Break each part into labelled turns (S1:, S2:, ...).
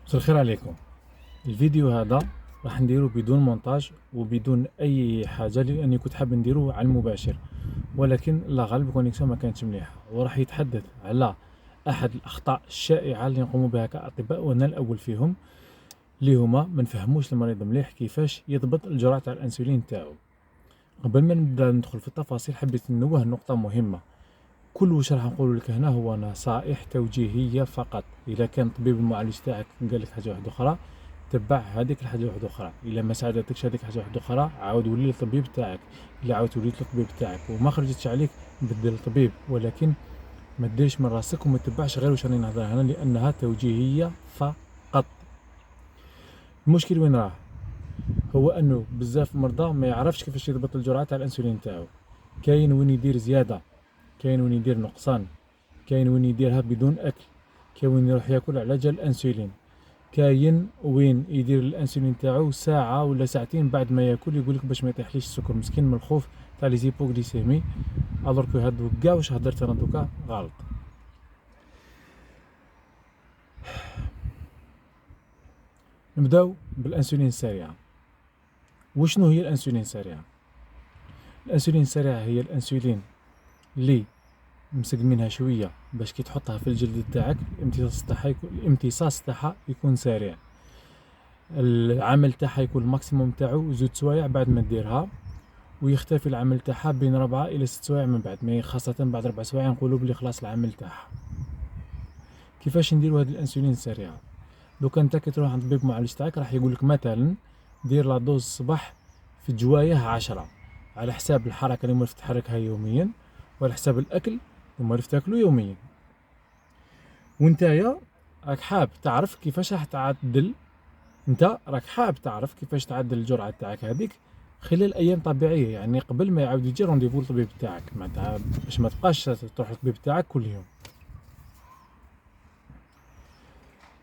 S1: مساء الخير عليكم. الفيديو هذا راح نديرو بدون مونتاج وبدون اي حاجه لاني كنت حاب نديرو على المباشر، ولكن الله غالب الكونيكسيون ما كانتش مليحه، وراح يتحدث على احد الاخطاء الشائعه اللي نقوم بها كاطباء وانا الاول فيهم، اللي هما ما نفهموش المريض مليح كيفاش يضبط الجرعه تاع الانسولين تاعو. قبل ما نبدا ندخل في التفاصيل حبيت ننوه نقطه مهمه. كل واش راح نقول لك هنا هو نصائح توجيهيه فقط. اذا كان طبيب المعالج تاعك قال لك حاجه واحده اخرى تبع هذيك الحاجه واحده اخرى، الا ما ساعدتكش هذيك حاجه واحده اخرى عاود ولي للطبيب تاعك. الا عاود وليت للطبيب تاعك وما خرجتش عليك بدل الطبيب، ولكن ما ديرش من راسك وما تبعش غير واش راني نهضر هنا لانها توجيهيه فقط. المشكل وين راه؟ هو انه بزاف مرضى ما يعرفش كيفاش يضبط الجرعه تاع الانسولين تاعو. كاين وين يدير زياده، كاين وين يدير نقصان، كاين وين يديرها بدون اكل، كاين وين يروح ياكل على جال الانسولين، كاين وين يدير الانسولين تاعو ساعه ولا ساعتين بعد ما ياكل يقولك باش ما يطيحليش السكر مسكين من الخوف تاع لي زيبوغليسيمي. الوغ هادو كاع واش هدرت انا دوكا غلط. نبداو بالانسولين السريعه. وشنو هي الانسولين السريعه؟ الانسولين السريعه هي الانسولين اللي مسقمينها شويه باش كي تحطها في الجلد تاعك الامتصاص تاعها يكون سريع. العمل تاعها يكون الماكسيموم تاعو زوج سوايع بعد ما ديرها، ويختفي العمل تاعها بين 4 إلى 6 سوايع من بعد، ما خاصة بعد 4 سوايع نقولوا بلي خلاص العمل تاعها. كيفاش نديروا هاد الانسولين السريعة؟ دوكا انت كي تروح عند طبيب معالج تاعك راح يقولك مثلا دير لا دوز الصباح في جوايه 10 على حساب الحركة اللي موالف تحركها يوميا وعلى حساب الأكل اللي موالف تاكلو يوميا. وانتايا راك حاب تعرف كيفاش راح تعدل، انت راك حاب تعرف كيفاش تعدل الجرعه تاعك هذيك خلال ايام طبيعيه، يعني قبل ما يعاود يجي رونديفو للطبيب تاعك، معناتها باش ما تبقاش تروح للطبيب تاعك كل يوم.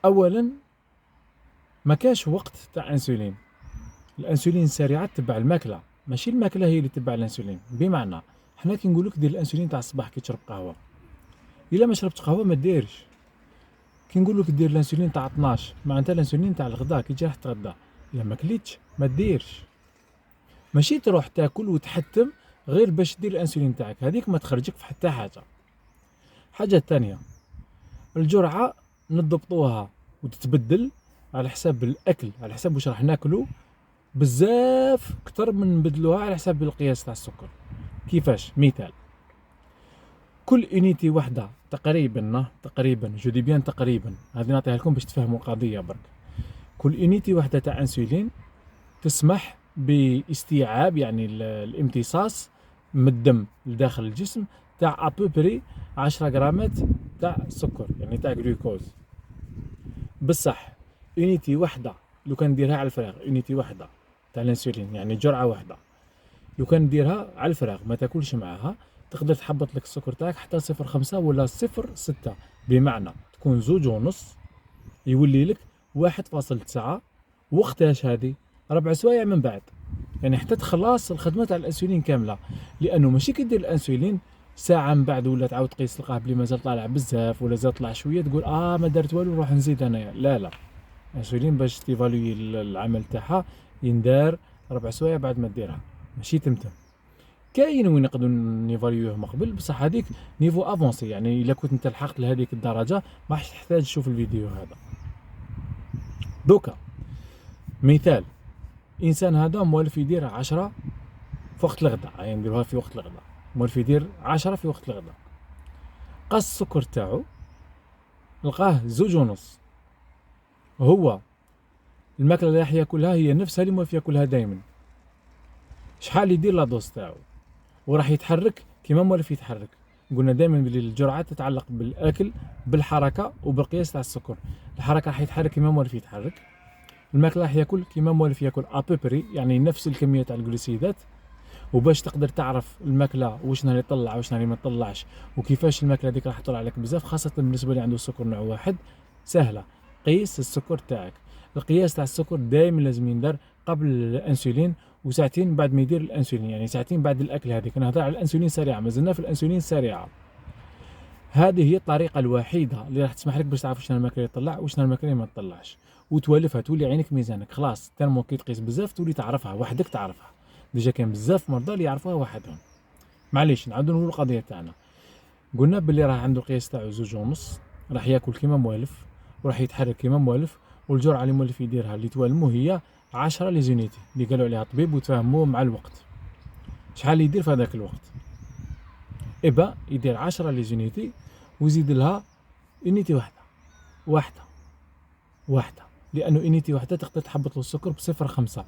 S1: اولا ما كاش وقت تاع انسولين. الانسولين السريعه تبع الماكله، ماشي الماكله هي اللي تبع الانسولين. بمعنى حنا كي نقولك دير الانسولين تاع الصباح كي تشرب قهوه، الا ما شربتش قهوه ما ديرش. كي نقولك دير الانسولين تاع 12 معناتها الانسولين تاع الغداء كي تجي راح تتغدى، الا ما كليتش ما ديرش. ماشي تروح تاكل وتحتم غير باش دير الانسولين تاعك، هذيك ما تخرجك في حتى حاجه. حاجه ثانيه، الجرعه نضبطوها وتتبدل على حساب الاكل، على حساب واش راح ناكلو، بزاف اكثر من نبدلوها على حساب القياس تاع السكر. كيفاش؟ مثال، كل انيتي واحده تقريبا جو دي بيان تقريبا، هذه نعطيها لكم باش تفهموا القضيه برك. كل انيتي واحده تاع انسولين تسمح باستيعاب، يعني الامتصاص من الدم لداخل الجسم تاع ابوبري 10 غرامات تاع سكر، يعني تاع جلوكوز. بصح يونيتي واحده لو كان نديرها على الفراغ، يونيتي واحده تاع الانسولين يعني جرعه واحده لو كان نديرها على الفراغ ما تاكلش معاها، تقدر تحبط لك السكر تاعك حتى 0.5 ولا 0.6، بمعنى تكون زوج ونص يولي لك 1.9. وقتاش هذه؟ 4 سوايع من بعد، يعني حتى تخلص الخدمه تاع الانسولين كامله. لانه ماشي كي دير الانسولين ساعه من بعد ولا تعاود تقيس تلقاه بلي مازال طالع بزاف ولا زاد طلع شويه تقول ما درت والو نروح نزيد انايا. لا، الانسولين باش تيفالوي العمل تاعها يندار 4 سوايع بعد ما ديرها، ماشي تمتم. كاين وين نقدروا نيفاليوه من قبل، بصح هذيك نيفو افونسي، يعني الا كنت انت لحقت لهذيك الدرجه ما راحش تحتاج تشوف الفيديو هذا. دوكا مثال، انسان هذا موالف يدير 10 في وقت الغداء، يعني نديروها في وقت الغداء، موالف يدير 10 في وقت الغداء، قاس السكر تاعو لقاه زوج ونص. هو الماكله اللي راح ياكلها هي نفسها اللي موالف ياكلها دائما. شحال يدير لا دوز تاعو وراح يتحرك كيما موالف يتحرك. قلنا دائما بلي الجرعه تتعلق بالاكل بالحركه وبالقياس تاع السكر. الحركه راح يتحرك كيما موالف يتحرك، الماكله راح ياكل كيما موالف ياكل ابوبري، يعني نفس الكميه تاع الجلوسيدات. وباش تقدر تعرف الماكله واش نهار يطلع واش نهار ما يطلعش وكيفاش الماكله هذيك راح تطلع لك بزاف، خاصه بالنسبه اللي عنده السكر نوع واحد، سهله. قيس السكر تاعك. القياس تاع السكر دائما لازم يندار قبل الانسولين وساعتين بعد ما يدير الانسولين، يعني ساعتين بعد الاكل. هذيك نهضر على الانسولين السريعه، مازلنا في الانسولين السريعه. هذه هي الطريقه الوحيده اللي راح تسمح لك باش تعرف شنو الماكله اللي تطلع وشنو الماكله اللي ما تطلعش، وتولفها تولي عينك ميزانك. خلاص تالمو كي تقيس بزاف تولي تعرفها وحدك تعرفها. ديجا كاين بزاف مرضى اللي يعرفوها وحدهم. معليش نعاودو نقولو القضيه تاعنا. قلنا باللي راه عنده القياس تاعو 2.5، راح ياكل كيما موالف وراح يتحرك كيما موالف، والجرعه اللي مولف يديرها اللي توالمو هي 10 لي زونيتي اللي قالوا عليها الطبيب وتفاهموه مع الوقت. شحال يدير في هذاك الوقت؟ إبا يدير 10 لي زونيتي ويزيد لها انيتي واحده، لانه انيتي واحده تقدر تحبط له السكر بصفر 5.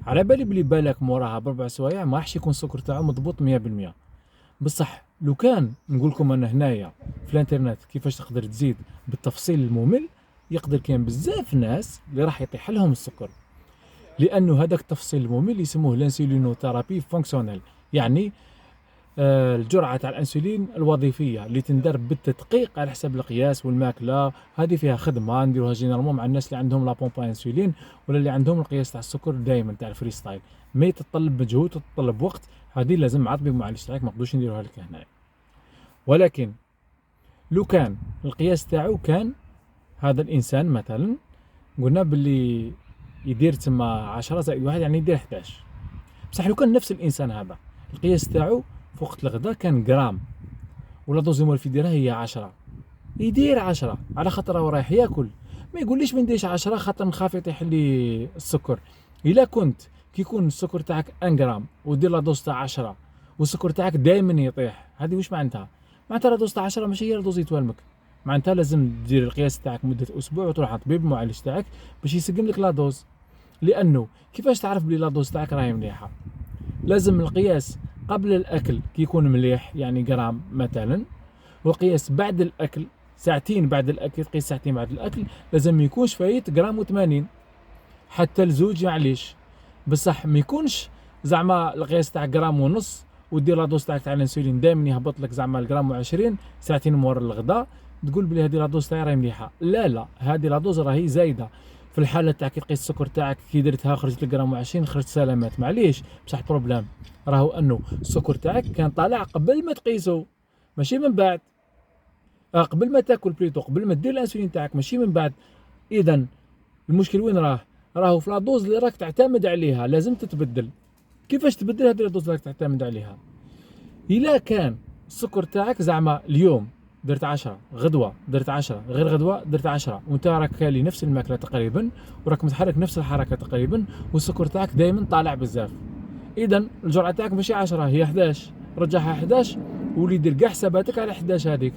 S1: على بالي بلي بالك موراها بربع سوايع ما راحش يكون السكر تاعو مضبوط 100%. بصح لو كان نقول لكم انا هنايا في الانترنت كيفاش تقدر تزيد بالتفصيل الممل، يقدر كاين بزاف ناس اللي راح يطيح لهم السكر، لانه هذاك التفصيل الممل يسموه الانسولينوثيرابي فونكسيونيل، يعني الجرعه تاع الانسولين الوظيفيه اللي تندر بالتدقيق على حسب القياس والماكله. هذه فيها خدمه نديروها جينيرالمون مع الناس اللي عندهم لا بومبا انسولين ولا اللي عندهم القياس تاع السكر دائما تاع الفري ستايل، مي تتطلب مجهود وتتطلب وقت. هذه لازم مع طبيب معالج تاعك، ما نقدروش نديروها لك هنا. ولكن لو كان القياس تاعو كان هذا الانسان مثلا قلنا باللي يدير تما 10 زائد 1 يعني يدير 11، بصح لو كان نفس الانسان هذا القياس تاعو في وقت الغداء كان غرام ولا دوز اللي يديرها هي 10، يدير 10 على خاطر هو رايح ياكل. ما يقوليش ما نديرش 10 خاطر نخاف يطيح لي السكر. الا كنت كي يكون السكر تاعك 1 غرام ودير لا دوز تاع 10 والسكر تاعك دائما يطيح، هذه واش معناتها؟ معناتها لا دوز تاع 10 ماشي هي لا دوز يتوالمك، معناتها لازم تدير القياس تاعك مده اسبوع وتروح عند طبيب معالج تاعك باش يسقم لك لا دوز. لانه كيفاش تعرف بلي لا دوز تاعك راهي مليحه؟ لازم القياس قبل الاكل كي يكون مليح يعني غرام مثلا، والقياس بعد الاكل ساعتين بعد الاكل، تقيس ساعتين بعد الاكل لازم ما يكونش فايت غرام و80 حتى الزوج. معليش بصح ما يكونش زعما القياس تاع غرام ونص ودير لا دوز تاعك تاع الانسولين دائما يهبط لك زعما الغرام و20 ساعتين مور الغداء تقول بلي هذه لا دوز تاعي راهي مليحه. لا هذه لا دوز راهي زايده. في الحاله تاع كي تقيس السكر تاعك كي درتها خرجت لك غرام و20 خرجت سلامات. معليش بصح بروبليم راهو انه السكر تاعك كان طالع قبل ما تقيسه ماشي من بعد، قبل ما تاكل بليتو، قبل ما دير الانسولين تاعك ماشي من بعد. اذا المشكل وين راهو في لا دوز اللي راك تعتمد عليها لازم تتبدل. كيفاش تبدل هذه الدوز اللي راك تعتمد عليها؟ الا كان السكر تاعك زعما اليوم درت 10، غدوه درت 10، غير غدوه درت 10، وانت راك كالي نفس الماكله تقريبا وراك متحرك نفس الحركه تقريبا والسكر تاعك دائما طالع بزاف، اذا الجرعه تاعك ماشي 10 هي 11، رجعها 11 ولي دير كاع حساباتك على 11 هذيك.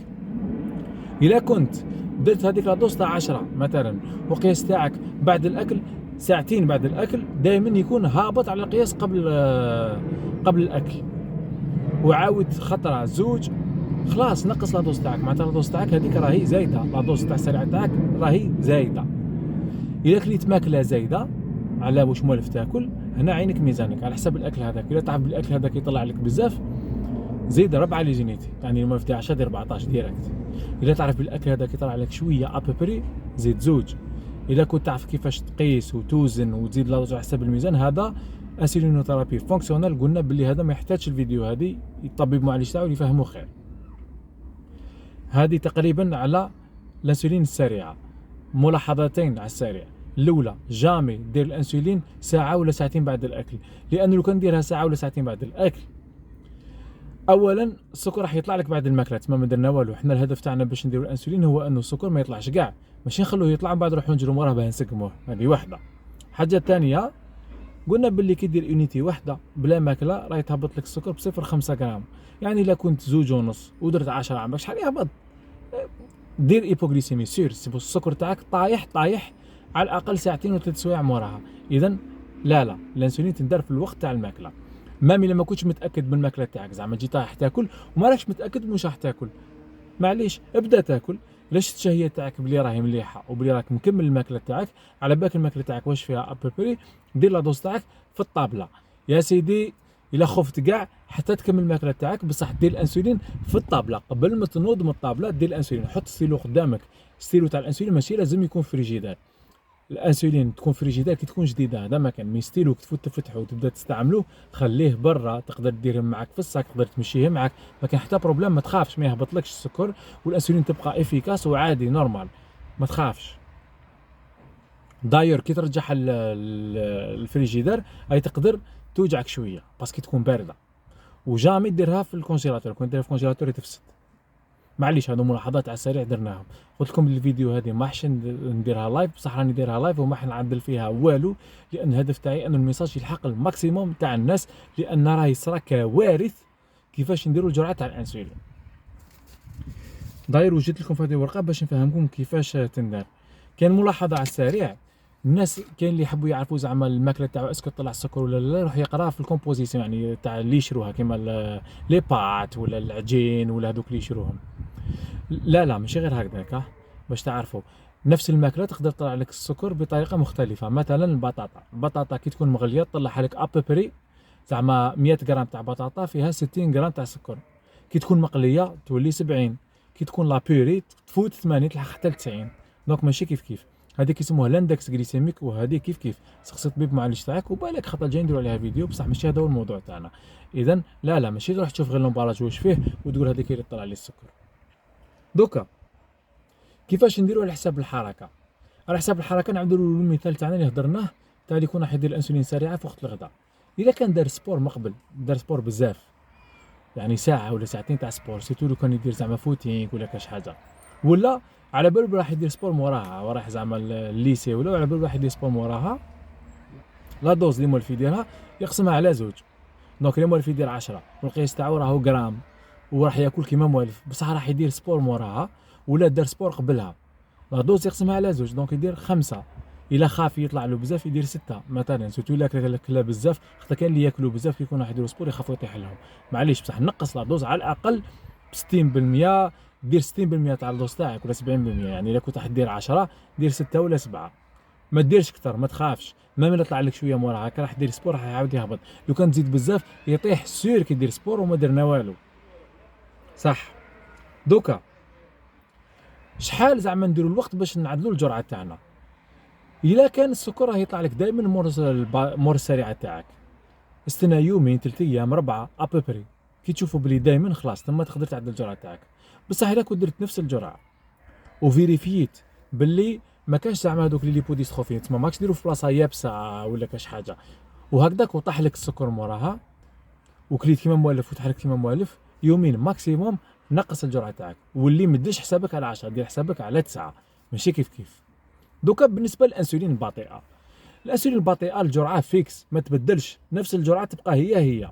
S1: الا كنت درت هذيك لا دوز تاع 10 مثلا وقياس تاعك بعد الاكل ساعتين بعد الاكل دائما يكون هابط على القياس قبل الاكل، وعاود خطره زوج خلاص نقص لا دوز تاعك، معناتها لا دوز تاعك هذيك راهي زايده، لا دوز تاع السريعه تاعك راهي زايده. الا كليت ماكله زايده على واش مولف تاكل هنا عينك ميزانك على حسب الاكل هذاك. الا تعرف الاكل هذاك يطلع لك بزاف زيد 4 لي زينيتي يعني المولف تاع 10 دير 14 ديريكت. الا تعرف بالاكل هذاك يطلع لك شويه ابوبري زيد زوج. الا كنت تعرف كيفاش تقيس وتوزن وتزيد لا دوز على حسب الميزان هذا انسولينوثيرابي فونكسيونيل. قلنا باللي هذا ما يحتاجش الفيديو، هذه الطبيب معالج تاعو يفهمه خير. هذه تقريبا على الانسولين السريعه. ملاحظتين على السريع: الاولى جامي دير الانسولين ساعه ولا ساعتين بعد الاكل، لانه لو كان ديرها ساعه ولا ساعتين بعد الاكل اولا السكر راح يطلع لك بعد الماكله تما ما درنا والو. حنا الهدف تاعنا باش نديروا الانسولين هو انه السكر ما يطلعش كاع، ماشي نخلوه يطلع من بعد نروحوا نجروا وراه باه نسقموه. هذه واحده. حاجه ثانيه قلنا باللي كي دير يونيتي واحده بلا ماكله راهي تهبط لك السكر بصفر 5 غرام. يعني الا كنت 2.5 ودرت 10 عام شحال يهبط؟ دير ايبوغليسيمي سير السكر تاعك طايح على الاقل ساعتين و3 سوايع موراها. اذا لا الانسولين تندار في الوقت تاع الماكله. مام الا ما كنتش متاكد من الماكله تاعك زعما جيت رايح تاكل وما راكش متاكد واش راح تاكل، معليش ابدا تاكل. لاش الشهيه تاعك بلي راهي مليحه وبلي راك مكمل الماكله تاعك على بالك الماكله تاعك واش فيها ابوبري، دير لا دوز تاعك في الطابله يا سيدي. الا خفت كاع حتى تكمل الماكله تاعك بصح دير الانسولين في الطابله قبل ما تنوض من الطابله. دير الانسولين، حط ستيلو قدامك، ستيلو تاع الانسولين ماشي لازم يكون فريجيدار، الانسولين تكون فريجيدار كي تكون جديده، هذا ما كان ميستيلو تفوت تفتحه وتبدا تستعملوه، خليه برا، تقدر ديره معك في الصاك، تقدر تمشيه معك، ما كان حتى بروبليم، ما تخافش، ما يهبطلكش السكر، والانسولين تبقى افيكاس وعادي نورمال، ما تخافش. داير كي ترجع الفريجيدار هاي تقدر توجعك شويه باسكو تكون بارده، وجامي ديرها في الكونجيلاتور، كون ديرها في الكونجيلاتور تفسد. معليش هذو ملاحظات على السريع درناهم. قلت لكم الفيديو هذه ما حش نديرها لايف، بصح راني نديرها لايف وما حنعدل فيها والو، لان الهدف تاعي ان الميساج يلحق الماكسيموم تاع الناس، لان راه يصرى كوارث كيفاش نديروا الجرعه تاع الانسولين. داير وجدت لكم في هذه الورقه باش نفهمكم كيفاش تندار. كاين ملاحظه على السريع، الناس كاين اللي يحبوا يعرفوا زعما الماكله تاعو اسكو طلع السكر ولا لا، يروح يقراها في الكومبوزيسيون يعني تاع اللي يشروها كيما لي بات ولا العجين ولا هذوك اللي يشروهم. لا ماشي غير هكذاك، باش تعرفوا نفس الماكله تقدر تطلع لك السكر بطريقه مختلفه. مثلا البطاطا كي تكون مغليه تطلع لك ابري زعما 100 غرام تاع بطاطا فيها 60 غرام تاع سكر، كي تكون مقليه تولي 70، كي تكون لا بيوري تفوت 80 تلحق حتى ل 90. دونك ماشي كيف هذيك يسموها لاندكس غليسيميك، وهذه كيف سقسي طبيب معالج تاعك وبالك خاطر جاي نديروا عليها فيديو، بصح ماشي هذا هو الموضوع تاعنا. اذا لا ماشي تروح تشوف غير لومباراج واش فيه وتقول هذيك اللي طلع لي السكر. دوكا كيفاش نديروا على حساب الحركه؟ على حساب الحركه نعاودوا له المثال تاعنا اللي هضرناه تاع اللي يكون راح يدير الانسولين سريعه في وقت الغداء. اذا كان دار سبور مقبل، دار سبور بزاف، يعني ساعه ولا ساعتين تاع سبور، سيتو لو كان يدير زعما فوتينغ ولا كاش حاجه، ولا على بال راح يدير سبور موراها وراح زعما الليسي، ولا على بال راح يدير سبور موراها، لا دوز اللي مولف يديرها يقسمها على زوج. دونك اللي مولف يدير 10 والقياس تاعو راهو غرام وراح ياكل كيما مولف، بصح راح يدير سبور موراها ولا دار سبور قبلها، لا دوز يقسمها على زوج، دونك يدير 5. الا خاف يطلع له بزاف يدير 6 مثلا، سيرتو الا كلا بزاف، خاطر كاين اللي ياكلوا بزاف يكون راح يديروا سبور يخافوا يطيح لهم. معليش بصح نقص لا دوز على الاقل ب 60%، دير 60% تاع الدوز تاعك ولا 70%، يعني الا كنت راح دير 10 دير 6 ولا 7، ما ديرش اكثر، ما تخافش، ما من يطلع لك شويه موراها هكا راح دير سبور راح يعاود يهبط. لو كان تزيد بزاف يطيح سير كي دير سبور وما درنا والو. صح. دوكا شحال زعما نديروا الوقت باش نعدلوا الجرعه تاعنا؟ الا كان السكر راه يطلع لك دائما مور السريعه تاعك، استنى يومين 3 ايام 4 ابوبري، كي تشوفوا بلي دائما خلاص تما تقدر تعدل الجرعه تاعك. بصح الا كنت درت نفس الجرعه وفيريفيت باللي ما كانش زعما هذوك اللي بوديستروفين تما ماكش ديروا في بلاصه يابسه ولا كاش حاجه، وهكذاك وطاح لك السكر موراها وكليت كيما موالف وتحرك كيما موالف، يومين ماكسيموم نقص الجرعه تاعك، واللي ما ديرش حسابك على 10 دير حسابك على 9، ماشي كيف. دوكا بالنسبه للانسولين البطيئه، الانسولين البطيئه الجرعه فيكس ما تبدلش، نفس الجرعه تبقى هي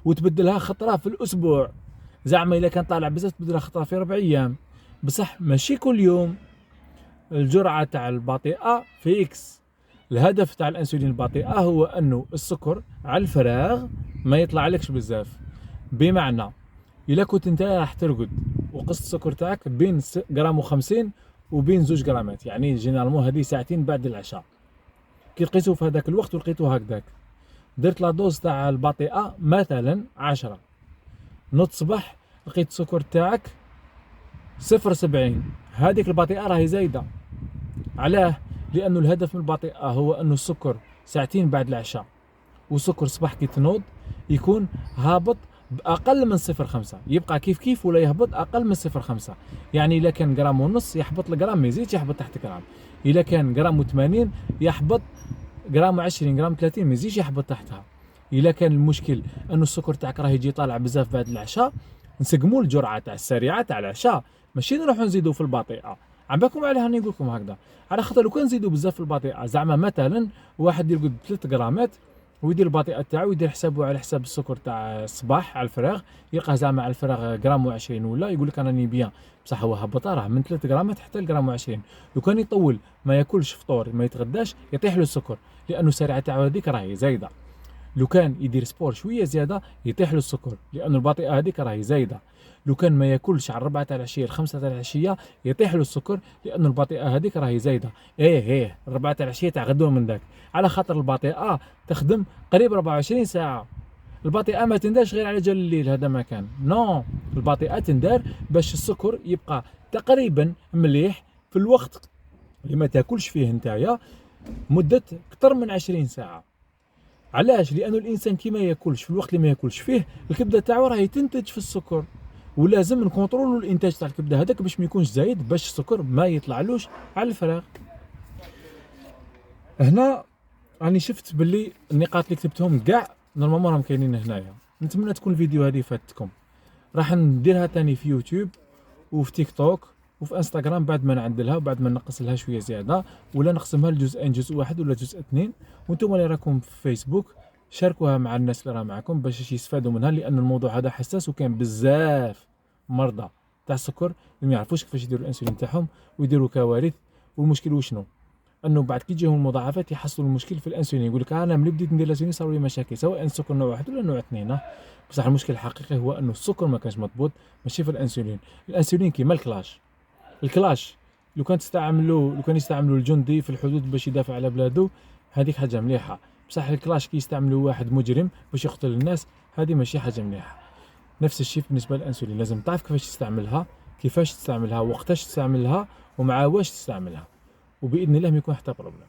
S1: وتبدلها خطره في الاسبوع، زعما الا كان طالع بزاف تبدلها خطره في 4 ايام، بصح ماشي كل يوم. الجرعه تاع البطيئه فيكس. الهدف تاع الانسولين البطيئه هو انه السكر على الفراغ ما يطلع لكش بزاف، بمعنى الا كنت انت راح ترقد وقصت السكر تاعك بين غرام و50 وبين 2 غرامات، يعني جينيرالمون هذه ساعتين بعد العشاء، كي لقيتو في هذاك الوقت ولقيتو هكذاك، درت لا دوز تاع البطيئه مثلا 10، نوض صباح لقيت السكر تاعك 0.70، هذيك البطيئه راهي زايده. علاه؟ لانه الهدف من البطيئه هو انه السكر ساعتين بعد العشاء وسكر صباح كي تنوض يكون هابط باقل من 0.5، يبقى كيف ولا يهبط اقل من 0.5، يعني اذا كان غرام ونص يحبط الجرام ما يزيدش يهبط تحت غرام، اذا كان غرام و80 يحبط غرام و20 غرام 30 ما يزيدش يهبط تحتها. اذا كان المشكل انه السكر تاعك راه يجي طالع بزاف بعد العشاء، نسقموا الجرعه تاع السريعه تاع العشاء، ماشي نروحوا نزيدوا في البطيئه. عم بالكم على هاني نقول لكم هكذا، على خاطر لو كان نزيدوا بزاف في البطيئه، زعما مثلا واحد يرقد 3 غرامات ويدير البطيئه تاعو ويدير حسابه على حساب السكر تاع الصباح على الفراغ، يلقاه زعما على الفراغ غرام و20 ولا يقول لك راني بيان، بصح هو هبط راه من 3 غرامات حتى الغرام و20. لو كان يطول ما ياكلش فطور ما يتغداش يطيح له السكر، لانه السريعه تاعو هذيك راهي زايده. لو كان يدير سبور شويه زياده يطيح له السكر، لانه البطيئه هذيك راهي زايده. لو كان ما ياكلش على 4 تاع العشيه 5 تاع العشيه يطيح له السكر، لانه البطيئه هذيك راهي زايده. 4 تاع العشيه تاع غدوه من ذاك، على خاطر البطيئه تخدم قريب 24 ساعه. البطيئه ما تندارش غير على جال الليل، هذا ما كان نو، البطيئه تندار باش السكر يبقى تقريبا مليح في الوقت اللي ما تاكلش فيه نتايا، مدة أكثر من 20 ساعة. علاش؟ لأنه الإنسان كي ما ياكلش في الوقت اللي ما ياكلش فيه الكبدة تاعو راهي تنتج في السكر، ولازم نكونترولو الإنتاج تاع الكبدة هذاك باش ما يكونش زايد، باش السكر ما يطلعلوش على الفراغ. هنا راني شفت باللي النقاط اللي كتبتهم كاع نورمالمون راهم كاينين هنايا. نتمنى تكون الفيديو هذه فاتتكم. راح نديرها تاني في يوتيوب وفي تيك توك وفي انستغرام بعد ما نعدلها وبعد ما نقص لها شويه زياده، ولا نقسمها لجزئين، جزء واحد ولا جزء اثنين. وانتم اللي راكم في فيسبوك شاركوها مع الناس اللي راه معكم باش يستفادوا منها، لان الموضوع هذا حساس وكان بزاف مرضى تاع السكر اللي ما يعرفوش كيفاش يديروا الانسولين تاعهم ويديروا كوارث. والمشكل وشنو؟ انه بعد كي يجيهم المضاعفات يحصلوا المشكل في الانسولين، يقول لك انا ملي بديت ندير الانسولين صاروا لي مشاكل، سواء السكر نوع واحد ولا نوع اثنين. بصح المشكل الحقيقي هو انه السكر ما كانش مضبوط، ماشي في الانسولين. الانسولين كيما الكلاش لو كان يستعملوا الجندي في الحدود باش يدافع على بلادو، هذيك حاجه مليحه. بصح الكلاش كي يستعملوا واحد مجرم باش يقتل الناس، هذه ماشي حاجه مليحه. نفس الشيء بالنسبه للانسولين، لازم تعرف كيفاش تستعملها، وقتاش تستعملها، ومع واش تستعملها، وباذن الله ما يكون حتى بروبليم.